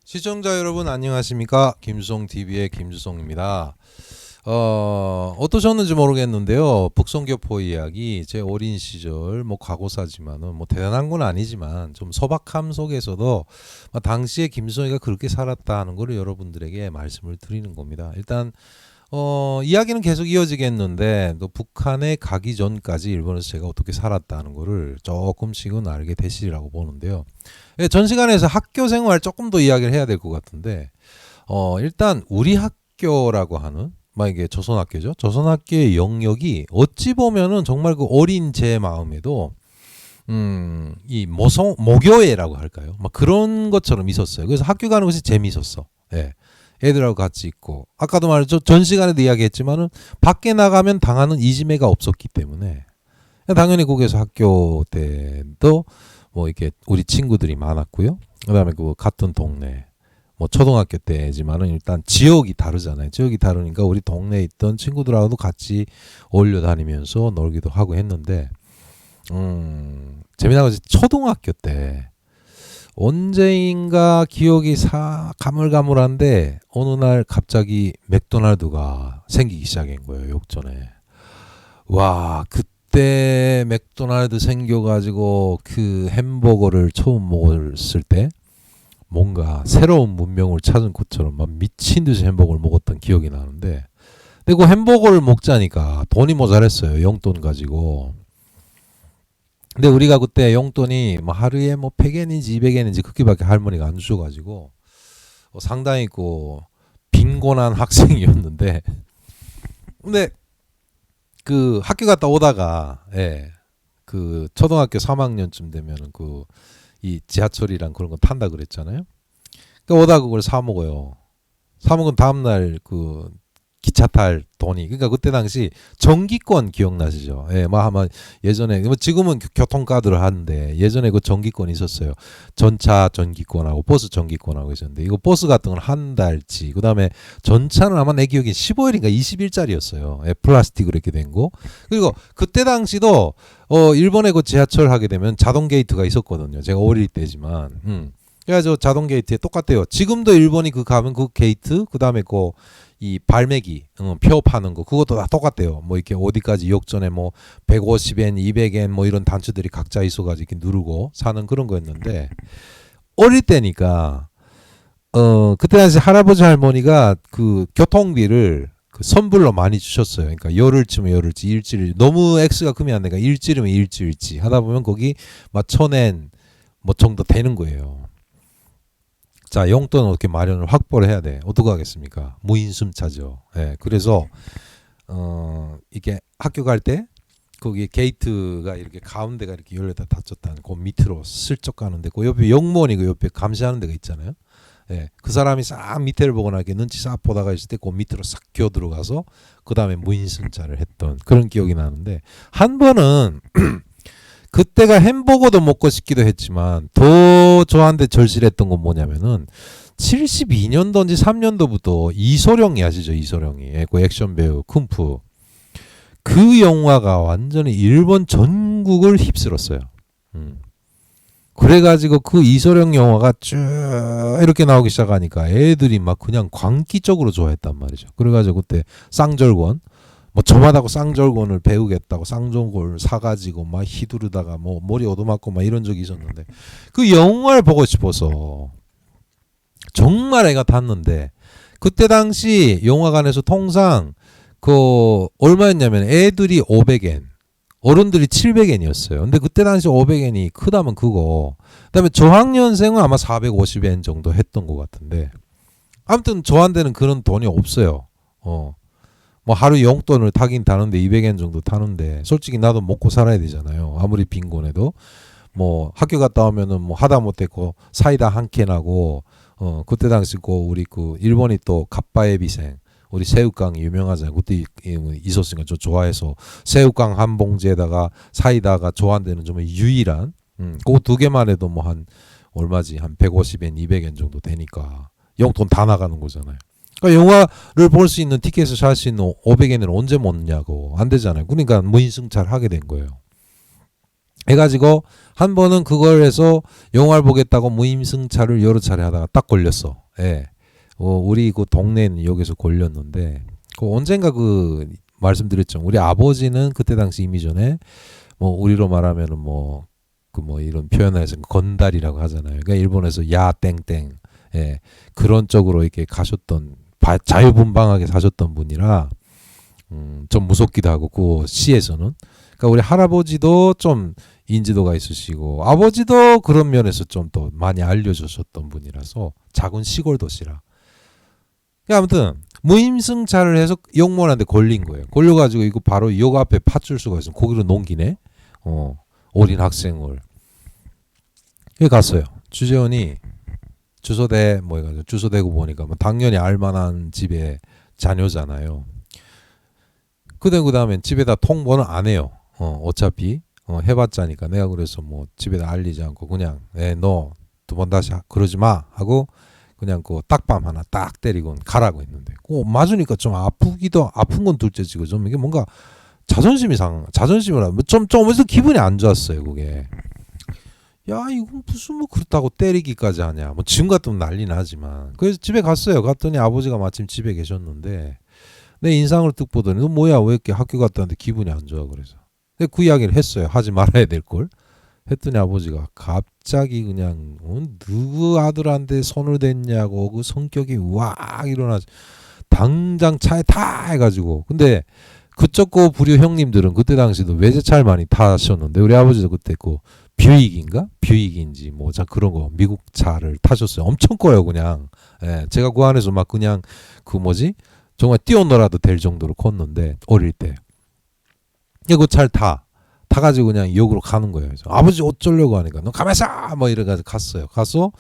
시청자 여러분 안녕하십니까? 김수송TV의 김수송입니다. 어떠셨는지 모르겠는데요. 북송교포 이야기 제 어린 시절 과거사지만은 대단한 건 아니지만 좀 소박함 속에서도 당시에 김수송이가 그렇게 살았다 하는 걸 여러분들에게 말씀을 드리는 겁니다. 일단 이야기는 계속 이어지겠는데 또 북한에 가기 전까지 일본에서 제가 어떻게 살았다는 거를 조금씩은 알게 되시리라고 보는데요. 전 시간에서 학교 생활 조금 더 이야기를 해야 될 것 같은데 일단 우리 학교라고 하는 이게 조선학교죠. 조선학교의 영역이 어찌 보면은 정말 그 어린 제 마음에도 이 모교회라고 할까요? 그런 것처럼 있었어요. 그래서 학교 가는 것이 재미있었어. 예. 애들하고 같이 있고 아까도 말했죠. 전 시간에도 이야기했지만은 밖에 나가면 당하는 이지매가 없었기 때문에 당연히 거기에서 학교 때도 이렇게 우리 친구들이 많았고요. 그다음에 그 같은 동네 초등학교 때지만은 일단 지역이 다르잖아요. 지역이 다르니까 우리 동네에 있던 친구들하고도 같이 어울려 다니면서 놀기도 하고 했는데 재미난 것이 초등학교 때 언제인가 기억이 가물가물한데 어느 날 갑자기 맥도날드가 생기기 시작한 거예요. 욕전에. 와, 그때 맥도날드 생겨가지고 그 햄버거를 처음 먹었을 때 뭔가 새로운 문명을 찾은 것처럼 막 미친 듯이 햄버거를 먹었던 기억이 나는데, 근데 그 햄버거를 먹자니까 돈이 모자랐어요. 용돈 가지고. 근데 우리가 그때 용돈이 하루에 100엔인지 200엔인지 그렇게밖에 할머니가 안 주셔가지고 상당히 빈곤한 학생이었는데, 근데 그 학교 갔다 오다가 그 초등학교 3학년쯤 되면은 이 지하철이랑 그런 거 탄다 그랬잖아요. 그러니까 오다 그걸 사 먹어요. 사 먹은 다음날 그 기차 탈 돈이, 그러니까 그때 당시 전기권 기억나시죠? 아마 예전에 지금은 교통카드를 하는데 예전에 그 전기권이 있었어요. 전차 전기권하고 버스 전기권하고 있었는데 이거 버스 같은 건 한 달치, 그다음에 전차는 아마 내 기억에 15일인가 20일짜리였어요. 플라스틱으로 이렇게 된 거. 그리고 그때 당시도 일본에 그 지하철 하게 되면 자동 게이트가 있었거든요. 제가 어릴 때지만. 그래서 자동 게이트에 똑같아요. 지금도 일본이 가면 그 게이트, 그다음에 이 발매기, 표 파는 거, 그것도 다 똑같대요. 이렇게 어디까지 역전에 150엔, 200엔 이런 단추들이 각자 있어가지고 이렇게 누르고 사는 그런 거였는데, 어릴 때니까, 그때 당시 할아버지 할머니가 그 교통비를 그 선불로 많이 주셨어요. 그러니까 열흘치면 열흘치, 일주일, 너무 X가 크면 안 되니까 일주일이면 일주일치 하다 보면 거기 1000엔 정도 되는 거예요. 자, 용돈은 어떻게 마련을 확보를 해야 돼. 어떻게 하겠습니까? 무인승차죠. 그래서 이게 학교 갈 때 거기 게이트가 이렇게 가운데가 이렇게 열렸다 닫혔다는 그 밑으로 슬쩍 가는데 그 옆에 영무원이 그 옆에 감시하는 데가 있잖아요. 그 사람이 싹 밑에를 보거나 이렇게 눈치 싹 보다가 있을 때 그 밑으로 싹 기어 들어가서 그 다음에 무인승차를 했던 그런 기억이 나는데, 한 번은 그때가 햄버거도 먹고 싶기도 했지만 더 저한테 절실했던 건 뭐냐면은 72년도인지 3년도부터 이소룡이 아시죠? 이소룡이 그 액션 배우 쿵푸, 그 영화가 완전히 일본 전국을 휩쓸었어요. 그래가지고 그 이소룡 영화가 쭉 이렇게 나오기 시작하니까 애들이 그냥 광기적으로 좋아했단 말이죠. 그래가지고 그때 쌍절곤 저마다고 쌍절곤을 배우겠다고 쌍절곤을 사가지고 휘두르다가 머리 얻어맞고 이런 적이 있었는데, 그 영화를 보고 싶어서 정말 애가 탔는데, 그때 당시 영화관에서 통상 얼마였냐면 애들이 500엔, 어른들이 700엔이었어요. 근데 그때 당시 500엔이 크다면 그거. 그다음에 저학년생은 아마 450엔 정도 했던 것 같은데, 아무튼 저한테는 그런 돈이 없어요. 하루 용돈을 타긴 타는데 200엔 정도 타는데 솔직히 나도 먹고 살아야 되잖아요. 아무리 빈곤해도 학교 갔다 오면은 하다못해 사이다 한 캔하고 그때 당시 우리 일본이 또 갑바에비생 우리 새우깡이 유명하잖아요. 그때 있었으니까 저 좋아해서 새우깡 한 봉지에다가 사이다가 저한테는 좀 유일한 그거 두 개만 해도 한 얼마지, 한 150엔 200엔 정도 되니까 용돈 다 나가는 거잖아요. 그러니까 영화를 볼 수 있는 티켓을 살 수 있는 500엔을 언제 먹냐고, 안 되잖아요. 그러니까 무인승차를 하게 된 거예요. 해가지고 한 번은 그걸 해서 영화를 보겠다고 무임승차를 여러 차례 하다가 딱 걸렸어. 예. 우리 그 동네 역에서 걸렸는데 그 언젠가 그 말씀드렸죠. 우리 아버지는 그때 당시 이미 전에 뭐 우리로 말하면은 뭐 그 뭐 이런 표현을 해서 건달이라고 하잖아요. 그러니까 일본에서 야 땡땡 예. 그런 쪽으로 이렇게 가셨던 자유분방하게 사셨던 분이라 좀 무섭기도 하고 그 시에서는 그러니까 우리 할아버지도 좀 인지도가 있으시고 아버지도 그런 면에서 좀 더 많이 알려주셨던 분이라서 작은 시골 도시라. 그러니까 아무튼 무임승차를 해서 영무원한테 걸린 거예요. 걸려가지고 이거 바로 역 앞에 파출소가 있으면 거기로 넘기네. 어린 학생을. 여기 갔어요. 주재원이 주소대 뭐 해가지고 주소대고 보니까 뭐 당연히 알만한 집에 자녀잖아요. 그 다음엔 집에다 통보는 안 해요. 어차피 해봤자니까 내가 그래서 뭐 집에다 알리지 않고 그냥 너 두 번 다시 그러지 마 하고 그냥 그 딱밤 하나 딱 때리고 가라고 했는데 맞으니까 좀 아픈 건 둘째치고 좀 이게 뭔가 자존심을 좀 어디서 기분이 안 좋았어요. 그게 야 이건 무슨 뭐 그렇다고 때리기까지 하냐 뭐 지금 같으면 난리 나지만 그래서 집에 갔어요. 갔더니 아버지가 마침 집에 계셨는데 내 인상을 뜩 보더니 너 뭐야 왜 이렇게 학교 갔다 왔는데 기분이 안 좋아 그래서 그 이야기를 했어요. 하지 말아야 될 걸 했더니 아버지가 갑자기 그냥 누구 아들한테 손을 댔냐고 그 성격이 우악 일어나서 당장 차에 타 해가지고 근데 그쪽 거 부류 형님들은 그때 당시도 외제차를 많이 타셨는데 우리 아버지도 그때 그 뷰익인지 뭐 자 그런 거 미국 차를 타셨어요. 엄청 커요 그냥. 예, 제가 그 안에서 막 그냥 그 뭐지 정말 뛰어놀아도 될 정도로 컸는데 어릴 때 그 차를 타가지고 그냥 역으로 가는 거예요. 그래서 아버지 어쩌려고 하니까 너 가만히 있어 뭐 이래가지고 갔어요. 가서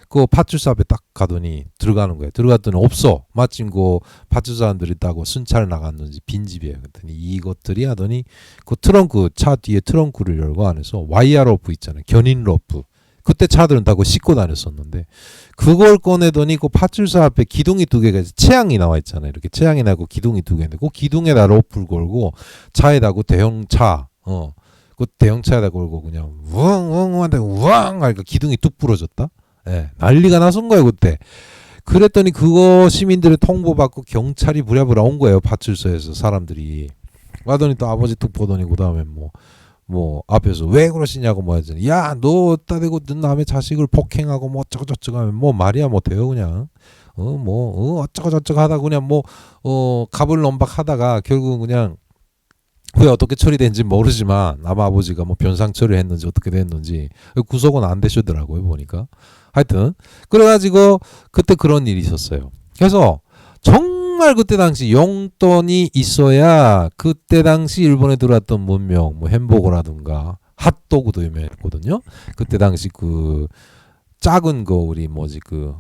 그 파출소 앞에 딱 가더니 들어가는 거예요. 들어갔더니 없어. 마침 그 파출소사람들이 있다고 순찰 나갔는지 빈집이에요. 그랬더니 이것들이 하더니 그 트렁크 차 뒤에 트렁크를 열고 안에서 와이어 로프 있잖아요. 견인 로프. 그때 차들은 다 그거 싣고 다녔었는데 그걸 꺼내더니 그 파출소 앞에 기둥이 두 개가 채양이 나와 있잖아요. 이렇게 채양이 나고 기둥이 두 개인데 그 기둥에다 로프를 걸고 차에다 그 대형차 그 대형차에다 걸고 그냥 우엉우엉 하는데 우엉 하니까 기둥이 뚝 부러졌다. 예, 난리가 나선 거예요 그때. 그랬더니 그거 시민들의 통보받고 경찰이 부랴부랴 온 거예요. 파출소에서 사람들이 와더니 또 아버지 뚝 보더니 그 다음에 뭐 앞에서 왜 그러시냐고 뭐 하더니 야 너 어디다 대고 너 남의 자식을 폭행하고 뭐 어쩌고저쩌고 하면 뭐 말이야 못해요 그냥 어쩌고저쩌고 하다 그냥 가불넘박 하다가 결국은 그냥 후에 어떻게 처리된지 모르지만 아마 아버지가 뭐 변상 처리했는지 어떻게 됐는지 구속은 안 되시더라고요 보니까. 하여튼 그래가지고 그때 그런 일이 있었어요. 그래서 정말 그때 당시 용돈이 있어야 그때 당시 일본에 들어왔던 문명 뭐 햄버거라든가 핫도그도 유명했거든요. 그때 당시 그 작은 거 우리 뭐지 그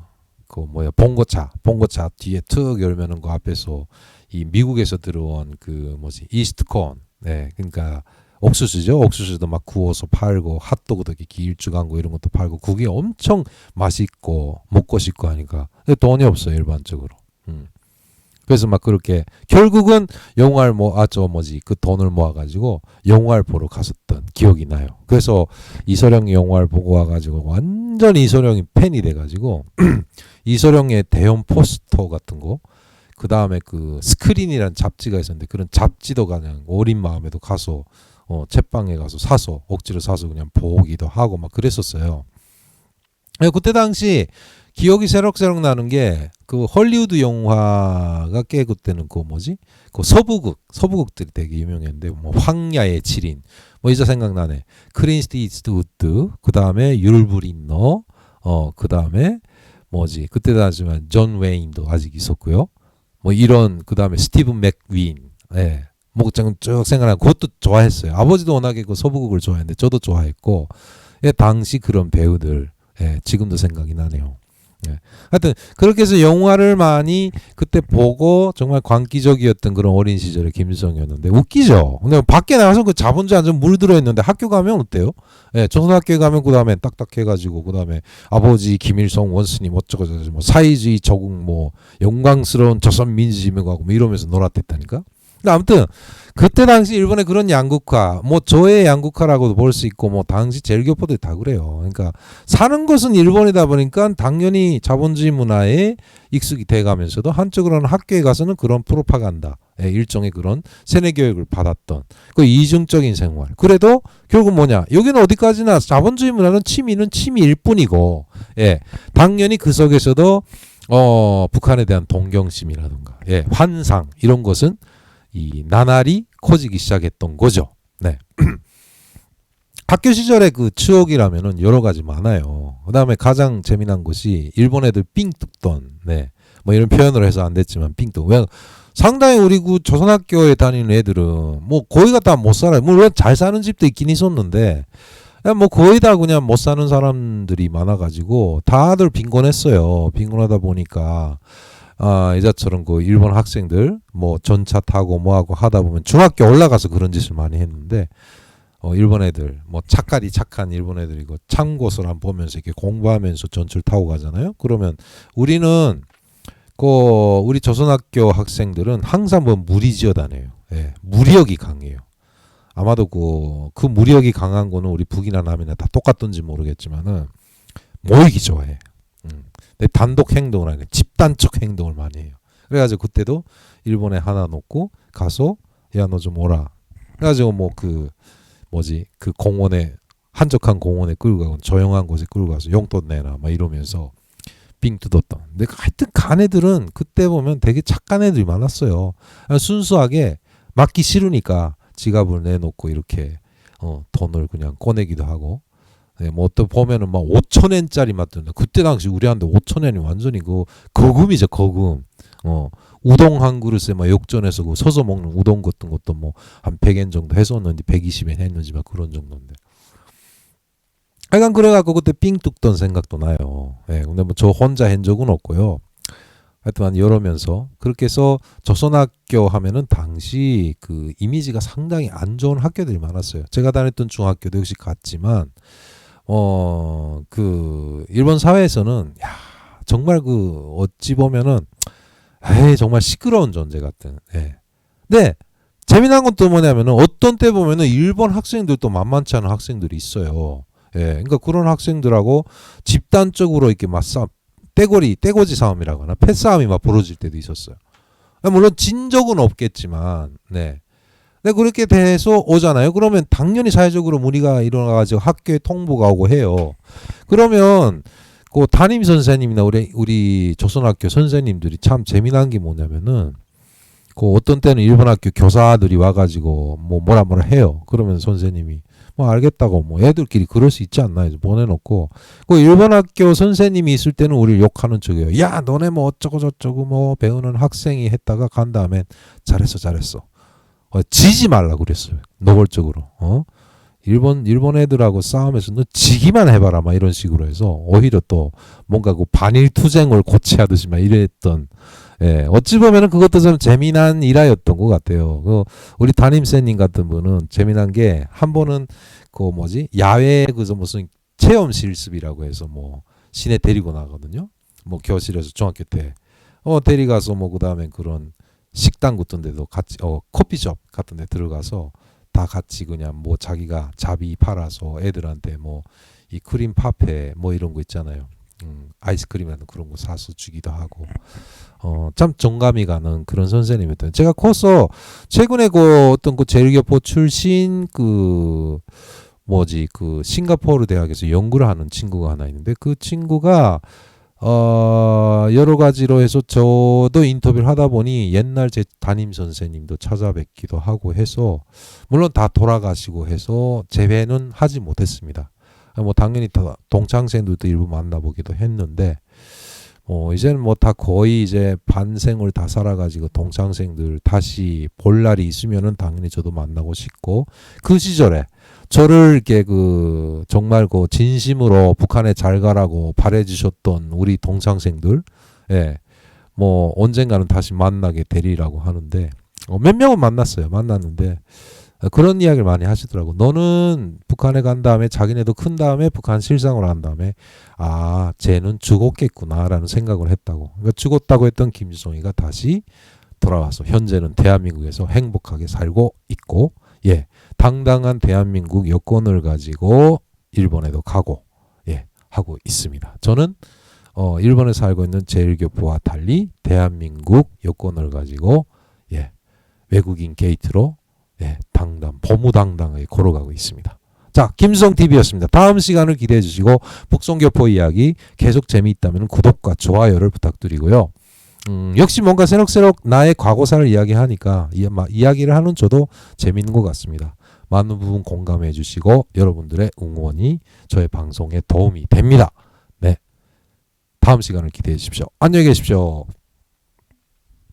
뭐야 봉고차 뒤에 툭 열면은 그 앞에서 이 미국에서 들어온 그 뭐지 이스트콘 그러니까 옥수수도 막 구워서 팔고 핫도그도 이렇게 길쭉한 거 이런 것도 팔고 그게 엄청 맛있고 먹고 싶고 하니까 돈이 없어요 일반적으로. 그래서 막 그렇게 결국은 영화를 그 돈을 모아가지고 영화를 보러 갔었던 기억이 나요. 그래서 이소룡 영화를 보고 와가지고 완전 이소룡이 팬이 돼가지고 이소룡의 대형 포스터 같은 거 그 다음에 그 스크린이라는 잡지가 있었는데 그런 잡지도 그냥 어린 마음에도 가서 책방에 가서 사서 억지로 사서 그냥 보기도 하고 막 그랬었어요. 그때 당시 기억이 새록새록 나는 게 그 헐리우드 영화가 꽤 그때는 그 뭐지 그 서부극들이 되게 유명했는데 뭐 황야의 7인 뭐 이제 생각나네. 크린스트 이스트우드 그 다음에 율브린너 그 다음에 뭐지 그때 당시만 존 웨인도 아직 있었고요. 뭐 이런 그 다음에 스티븐 맥윈 뭐 쭉 생각나고 그것도 좋아했어요. 아버지도 워낙에 그 서부극을 좋아했는데 저도 좋아했고 당시 그런 배우들 지금도 생각이 나네요. 하여튼 그렇게 해서 영화를 많이 그때 보고 정말 광기적이었던 그런 어린 시절의 김일성이었는데 웃기죠. 근데 밖에 나가서 그 자본주의 완전 물들어 있는데 학교 가면 어때요? 초등학교에 가면 그 다음에 딱딱 해가지고 그 다음에 아버지 김일성 원스님 어쩌고저쩌고 뭐 사회주의 적응 뭐 영광스러운 조선 민주주의하고 뭐 이러면서 놀았댔다니까. 근데 아무튼 그때 당시 일본의 그런 양극화, 뭐 저의 양극화라고도 볼 수 있고, 뭐 당시 제일교포들이 다 그래요. 그러니까 사는 것은 일본이다 보니까 당연히 자본주의 문화에 익숙이 돼가면서도 한쪽으로는 학교에 가서는 그런 프로파간다, 일종의 그런 세뇌 교육을 받았던 그 이중적인 생활. 그래도 결국 뭐냐? 여기는 어디까지나 자본주의 문화는 취미는 취미일 뿐이고, 당연히 그 속에서도 북한에 대한 동경심이라든가, 환상 이런 것은 이 나날이 커지기 시작했던 거죠. 네. 학교 시절의 그 추억이라면은 여러 가지 많아요. 그 다음에 가장 재미난 것이 일본 애들 삥 뜯던, 뭐 이런 표현으로 해서 안 됐지만 삥 뜯. 왜 상당히 우리 그 조선학교에 다니는 애들은 뭐 거의 다 못 살아요. 물론 잘 사는 집도 있긴 있었는데, 뭐 거의 다 그냥 못 사는 사람들이 많아가지고 다들 빈곤했어요. 빈곤하다 보니까. 이자처럼 그 일본 학생들 뭐 전차 타고 뭐하고 하다 보면 중학교 올라가서 그런 짓을 많이 했는데, 일본 애들 뭐 착한 일본 애들이고 참고서를 한번 보면서 이렇게 공부하면서 전철 타고 가잖아요. 그러면 우리는 우리 조선학교 학생들은 항상 뭐 무리지어 다녀요. 무리력이 강해요. 아마도 그 무리력이 강한 거는 우리 북이나 남이나 다 똑같던지 모르겠지만은 모이기 좋아해. 단독 행동을 하는 집단적 행동을 많이 해요. 그래가지고 그때도 일본에 하나 놓고 가서 야 너 좀 오라. 그래가지고 뭐 그 공원에 한적한 공원에 끌고 가고 조용한 곳에 끌고 가서 용돈 내라 막 이러면서 삥 뜯었던. 근데 하여튼 간 애들은 그때 보면 되게 착한 애들이 많았어요. 순수하게 맞기 싫으니까 지갑을 내놓고 이렇게 돈을 그냥 꺼내기도 하고. 뭐 또 보면은 막 5,000엔짜리 맞던데 그때 당시 우리한테 5,000엔이 완전히 그 거금이죠, 거금. 우동 한 그릇에 막 역전해서 그 서서 먹는 우동 같은 것도 뭐 한 100엔 정도 했었는지 120엔 했는지 막 그런 정도인데. 하여간 그래갖고 그때 삥 뜯던 생각도 나요. 근데 뭐 저 혼자 한 적은 없고요. 하여튼 이러면서 그렇게 해서 조선학교 하면은 당시 그 이미지가 상당히 안 좋은 학교들이 많았어요. 제가 다녔던 중학교도 역시 같지만 그 일본 사회에서는 정말 그 어찌 보면은 정말 시끄러운 존재 같은. 근데 재미난 건 또 뭐냐면은 어떤 때 보면은 일본 학생들도 만만치 않은 학생들이 있어요. 그러니까 그런 학생들하고 집단적으로 이렇게 막 떼고지 싸움이라고 하나 패싸움이 막 벌어질 때도 있었어요. 물론 진 적은 없겠지만, 근데 그렇게 돼서 오잖아요. 그러면 당연히 사회적으로 문의가 일어나가지고 학교에 통보가 오고 해요. 그러면 그 담임 선생님이나 우리 조선학교 선생님들이 참 재미난 게 뭐냐면은 그 어떤 때는 일본 학교 교사들이 와가지고 뭐라 해요. 그러면 선생님이 뭐 알겠다고 뭐 애들끼리 그럴 수 있지 않나 해서 보내놓고 그 일본 학교 선생님이 있을 때는 우리를 욕하는 척이에요. 야 너네 뭐 어쩌고 저쩌고 뭐 배우는 학생이 했다가 간 다음에 잘했어. 지지 말라 그랬어요. 노골적으로. 일본 애들하고 싸움에서 너 지기만 해봐라 막 이런 식으로 해서 오히려 또 뭔가 그 반일 투쟁을 고취하듯이 막 이랬던. 어찌 보면은 그것도 좀 재미난 일화였던 것 같아요. 우리 담임쌤님 같은 분은 재미난 게 한 번은 야외 무슨 체험 실습이라고 해서 뭐 시내 데리고 나거든요. 뭐 교실에서 중학교 때 데리가서 뭐 그다음에 그런 식당 같은 데도 같이 커피숍 같은 데 들어가서 다 같이 그냥 뭐 자기가 자비 팔아서 애들한테 뭐 이 크림 파페 뭐 이런 거 있잖아요. 아이스크림이라는 그런 거 사서 주기도 하고 참 정감이 가는 그런 선생님이었던. 제가 커서 최근에 그 어떤 그 제일교포 출신 그 싱가포르 대학에서 연구를 하는 친구가 하나 있는데 그 친구가 여러 가지로 해서 저도 인터뷰를 하다 보니 옛날 제 담임 선생님도 찾아뵙기도 하고 해서 물론 다 돌아가시고 해서 재회는 하지 못했습니다. 뭐 당연히 다 동창생들도 일부 만나보기도 했는데 이제는 뭐 다 거의 이제 반생을 다 살아가지고 동창생들 다시 볼 날이 있으면은 당연히 저도 만나고 싶고 그 시절에 저를 이렇게 정말 진심으로 북한에 잘 가라고 바래주셨던 우리 동창생들, 뭐 언젠가는 다시 만나게 되리라고 하는데 몇 명은 만났는데 그런 이야기를 많이 하시더라고. 너는 북한에 간 다음에 자기네도 큰 다음에 북한 실상으로 한 다음에 쟤는 죽었겠구나라는 생각을 했다고. 그러니까 죽었다고 했던 김일성이가 다시 돌아와서 현재는 대한민국에서 행복하게 살고 있고, 예, 당당한 대한민국 여권을 가지고 일본에도 가고, 예, 하고 있습니다. 저는 일본에 살고 있는 제일교포와 달리 대한민국 여권을 가지고, 예, 외국인 게이트로, 예, 보무당당하게 걸어가고 있습니다. 자, 김성TV였습니다. 다음 시간을 기대해 주시고 북송교포 이야기 계속 재미있다면 구독과 좋아요를 부탁드리고요. 역시 뭔가 새록새록 나의 과거사를 이야기하니까 이야기를 하는 저도 재미있는 것 같습니다. 많은 부분 공감해 주시고 여러분들의 응원이 저의 방송에 도움이 됩니다. 네, 다음 시간을 기대해 주십시오. 안녕히 계십시오.